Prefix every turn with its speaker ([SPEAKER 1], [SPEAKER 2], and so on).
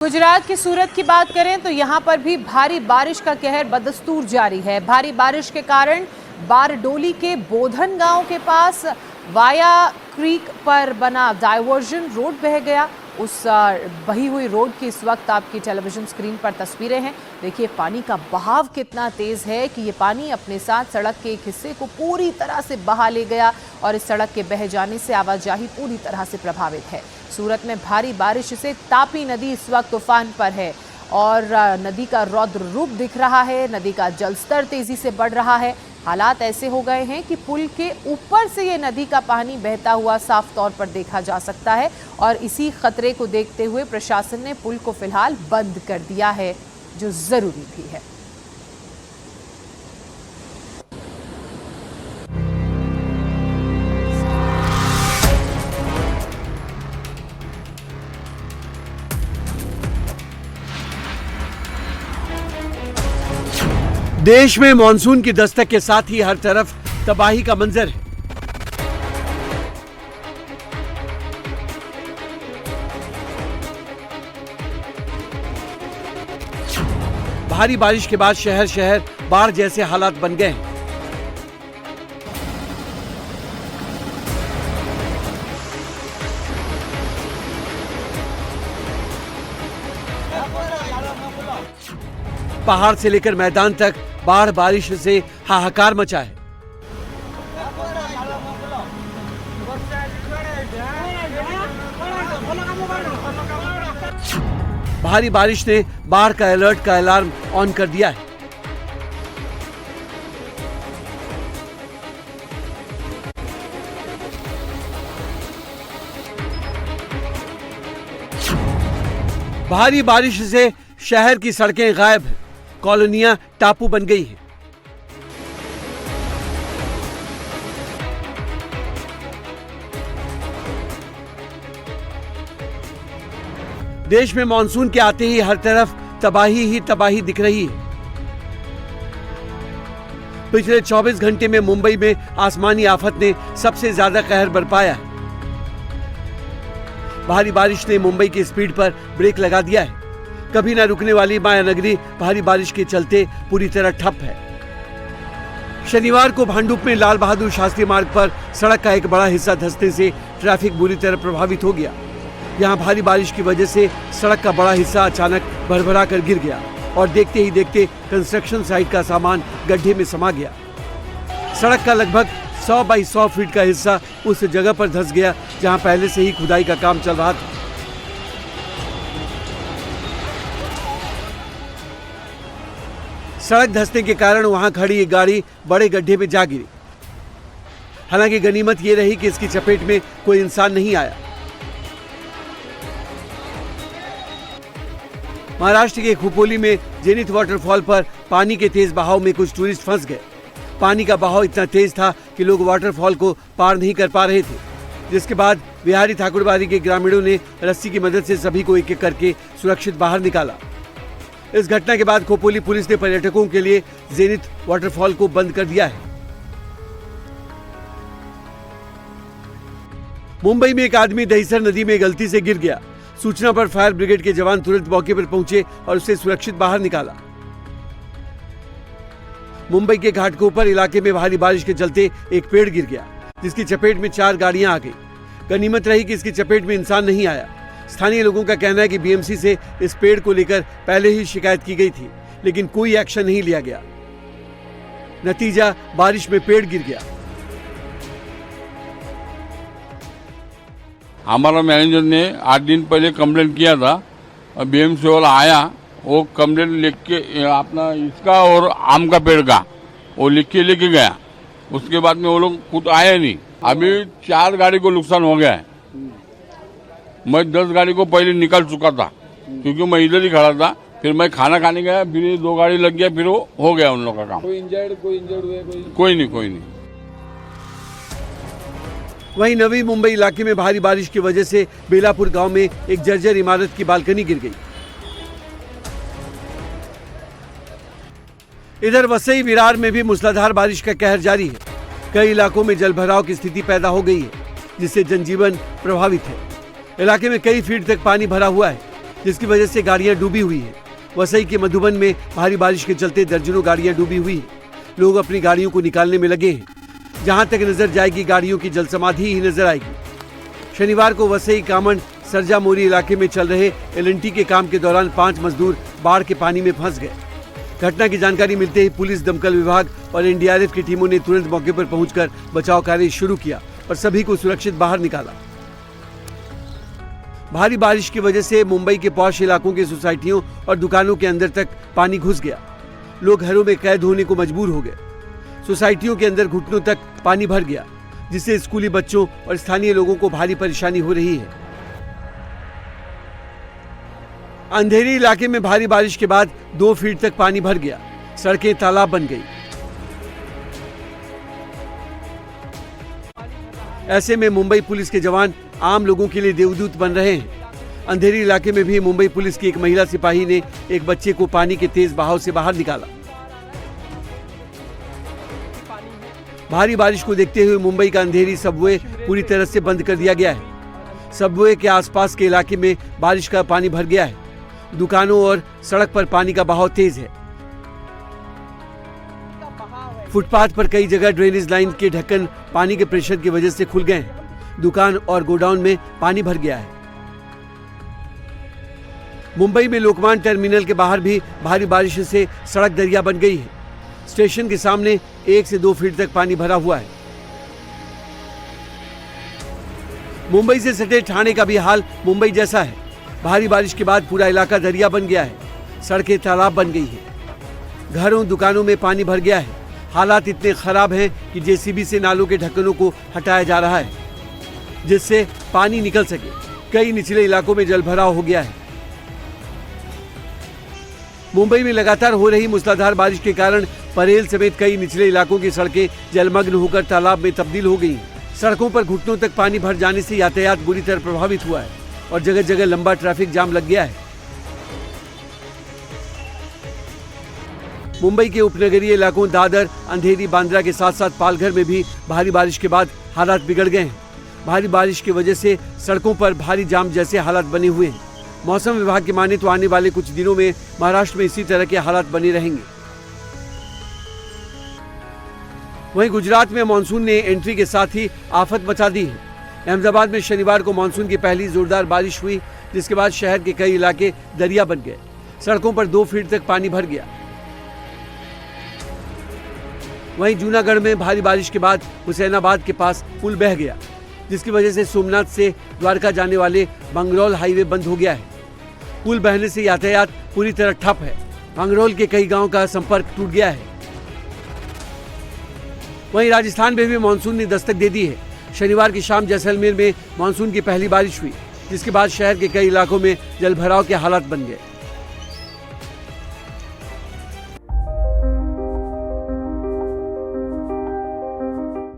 [SPEAKER 1] गुजरात की सूरत की बात करें तो यहां पर भी भारी बारिश का कहर बदस्तूर जारी है। भारी बारिश के कारण बारडोली के बोधन गांव के पास वाया क्रीक पर बना डायवर्जन रोड बह गया। उस बही हुई रोड की इस वक्त आपकी टेलीविजन स्क्रीन पर तस्वीरें हैं। देखिए पानी का बहाव कितना तेज है कि ये पानी अपने साथ सड़क के एक हिस्से को पूरी तरह से बहा ले गया और इस सड़क के बह जाने से आवाजाही पूरी तरह से प्रभावित है। सूरत में भारी बारिश से तापी नदी इस वक्त उफान पर है और नदी का रौद्र रूप दिख रहा है। नदी का जलस्तर तेजी से बढ़ रहा है। हालात ऐसे हो गए हैं कि पुल के ऊपर से ये नदी का पानी बहता हुआ साफ तौर पर देखा जा सकता है और इसी खतरे को देखते हुए प्रशासन ने पुल को फिलहाल बंद कर दिया है, जो जरूरी भी है।
[SPEAKER 2] देश में मॉनसून की दस्तक के साथ ही हर तरफ तबाही का मंजर है। भारी बारिश के बाद शहर शहर बाढ़ जैसे हालात बन गए हैं। पहाड़ से लेकर मैदान तक बाढ़ बारिश से हाहाकार मचा है। भारी बारिश ने बाढ़ का अलर्ट का अलार्म ऑन कर दिया है। भारी बारिश से शहर की सड़कें गायब हैं, कॉलोनियां टापू बन गई हैं। देश में मॉनसून के आते ही हर तरफ तबाही ही तबाही दिख रही है। पिछले 24 घंटे में मुंबई में आसमानी आफत ने सबसे ज्यादा कहर बरपाया है। भारी बारिश ने मुंबई की स्पीड पर ब्रेक लगा दिया है। कभी न रुकने वाली मायानगरी भारी बारिश के चलते पूरी तरह ठप है। शनिवार को भांडुप में लाल बहादुर शास्त्री मार्ग पर सड़क का एक बड़ा हिस्सा धंसने से ट्रैफिक बुरी तरह प्रभावित हो गया। यहाँ भारी बारिश की वजह से सड़क का बड़ा हिस्सा अचानक भरभरा कर गिर गया और देखते ही देखते कंस्ट्रक्शन साइट का सामान गड्ढे में समा गया। सड़क का लगभग 100 बाई 100 फीट का हिस्सा उस जगह पर धंस गया जहाँ पहले से ही खुदाई का काम चल रहा था। सड़क धंसने के कारण वहां खड़ी एक गाड़ी बड़े गड्ढे में जा गिरी। हालांकि गनीमत यह रही कि इसकी चपेट में कोई इंसान नहीं आया। महाराष्ट्र के खोपोली में जेनिथ वाटरफॉल पर पानी के तेज बहाव में कुछ टूरिस्ट फंस गए। पानी का बहाव इतना तेज था कि लोग वाटरफॉल को पार नहीं कर पा रहे थे, जिसके बाद बिहारी ठाकुरबाड़ी के ग्रामीणों ने रस्सी की मदद से सभी को एक एक करके सुरक्षित बाहर निकाला। इस घटना के बाद खोपोली पुलिस ने पर्यटकों के लिए जेनिथ वाटरफॉल को बंद कर दिया है। मुंबई में एक आदमी दहीसर नदी में गलती से गिर गया। सूचना पर फायर ब्रिगेड के जवान तुरंत मौके पर पहुंचे और उसे सुरक्षित बाहर निकाला। मुंबई के घाटकोपर इलाके में भारी बारिश के चलते एक पेड़ गिर गया, जिसकी चपेट में 4 गाड़ियां आ गई। गनीमत रही कि इसकी चपेट में इंसान नहीं आया। स्थानीय लोगों का कहना है कि बीएमसी से इस पेड़ को लेकर पहले ही शिकायत की गई थी, लेकिन कोई एक्शन नहीं लिया गया। नतीजा बारिश में पेड़ गिर गया।
[SPEAKER 3] हमारा मैनेजर ने 8 दिन पहले कंप्लेंट किया था और बीएमसी वाला आया, वो कंप्लेंट लिख के अपना इसका और आम का पेड़ का वो लिख के लेके गया। उसके बाद में वो लोग खुद आए नहीं। अभी 4 गाड़ी को नुकसान हो गया है। मैं 10 गाड़ी को पहले निकाल चुका था क्योंकि मैं इधर ही खड़ा था। फिर मैं खाना खाने गया, फिर 2 गाड़ी लग गया, फिर वो हो गया उन लोग का काम। कोई इंजर्ड हुए? कोई नहीं।
[SPEAKER 2] वहीं नवी मुंबई इलाके में भारी बारिश की वजह से बेलापुर गांव में एक जर्जर इमारत की बालकनी गिर गई। इधर वसई विरार में भी मूसलाधार बारिश का कहर जारी है। कई इलाकों में जलभराव की स्थिति पैदा हो गई है, जिससे जनजीवन प्रभावित है। इलाके में कई फीट तक पानी भरा हुआ है। जिसकी वजह से गाड़ियां डूबी हुई हैं। वसई के मधुबन में भारी बारिश के चलते दर्जनों गाड़ियां डूबी हुई हैं। लोग अपनी गाड़ियों को निकालने में लगे हैं। जहां तक नजर जाएगी गाड़ियों की जलसमाधि ही नजर आएगी। शनिवार को वसई कामंड सरजा मोरी इलाके में चल रहे LNT के काम के दौरान 5 मजदूर बाढ़ के पानी में फंस गए। घटना की जानकारी मिलते ही पुलिस, दमकल विभाग और NDRF की टीमों ने तुरंत मौके पर पहुंचकर बचाव कार्य शुरू किया और सभी को सुरक्षित बाहर निकाला। भारी बारिश की वजह से मुंबई के पॉश इलाकों की सोसाइटियों और दुकानों के अंदर तक पानी घुस गया। लोग घरों में कैद होने को मजबूर हो गए। सोसाइटियों के अंदर घुटनों तक पानी भर गया, जिससे स्कूली बच्चों और स्थानीय लोगों को भारी परेशानी हो रही है। अंधेरी इलाके में भारी बारिश के बाद 2 फीट तक पानी भर गया। सड़कें तालाब बन गई। ऐसे में मुंबई पुलिस के जवान आम लोगों के लिए देवदूत बन रहे हैं। अंधेरी इलाके में भी मुंबई पुलिस की एक महिला सिपाही ने एक बच्चे को पानी के तेज बहाव से बाहर निकाला। भारी बारिश को देखते हुए मुंबई का अंधेरी सबवे पूरी तरह से बंद कर दिया गया है। सबवे के आसपास के इलाके में बारिश का पानी भर गया है। दुकानों और सड़क पर पानी का बहाव तेज है। फुटपाथ पर कई जगह ड्रेनेज लाइन के ढक्कन पानी के प्रेशर की वजह से खुल गए हैं। दुकान और गोडाउन में पानी भर गया है। मुंबई में लोकमान्य टर्मिनल के बाहर भी भारी बारिश से सड़क दरिया बन गई है। स्टेशन के सामने 1 से 2 फीट तक पानी भरा हुआ है। मुंबई से सटे ठाणे का भी हाल मुंबई जैसा है। भारी बारिश के बाद पूरा इलाका दरिया बन गया है। सड़कें तालाब बन गई है। घरों, दुकानों में पानी भर गया है। हालात इतने खराब हैं कि JCB से नालों के ढक्कनों को हटाया जा रहा है, जिससे पानी निकल सके। कई निचले इलाकों में जलभराव हो गया है। मुंबई में लगातार हो रही मूसलाधार बारिश के कारण परेल समेत कई निचले इलाकों की सड़कें जलमग्न होकर तालाब में तब्दील हो गई। सड़कों पर घुटनों तक पानी भर जाने से यातायात बुरी तरह प्रभावित हुआ है और जगह जगह लंबा ट्रैफिक जाम लग गया है। मुंबई के उपनगरीय इलाकों दादर, अंधेरी, बांद्रा के साथ साथ पालघर में भी भारी बारिश के बाद हालात बिगड़ गए हैं। भारी बारिश की वजह से सड़कों पर भारी जाम जैसे हालात बने हुए हैं। मौसम विभाग की माने तो आने वाले कुछ दिनों में महाराष्ट्र में इसी तरह के हालात बने रहेंगे। वहीं गुजरात में मानसून ने एंट्री के साथ ही आफत मचा दी है। अहमदाबाद में शनिवार को मानसून की पहली जोरदार बारिश हुई, जिसके बाद शहर के कई इलाके दरिया बन गए। सड़कों पर 2 फीट तक पानी भर गया। वहीं जूनागढ़ में भारी बारिश के बाद हुसैनाबाद के पास पुल बह गया, जिसकी वजह से सोमनाथ से द्वारका जाने वाले बंगरौल हाईवे बंद हो गया है। पुल बहने से यातायात पूरी तरह ठप है। बंगरौल के कई गांवों का संपर्क टूट गया है। वहीं राजस्थान में भी मानसून ने दस्तक दे दी है। शनिवार की शाम जैसलमेर में मानसून की पहली बारिश हुई, जिसके बाद शहर के कई इलाकों में जलभराव के हालात बन गए।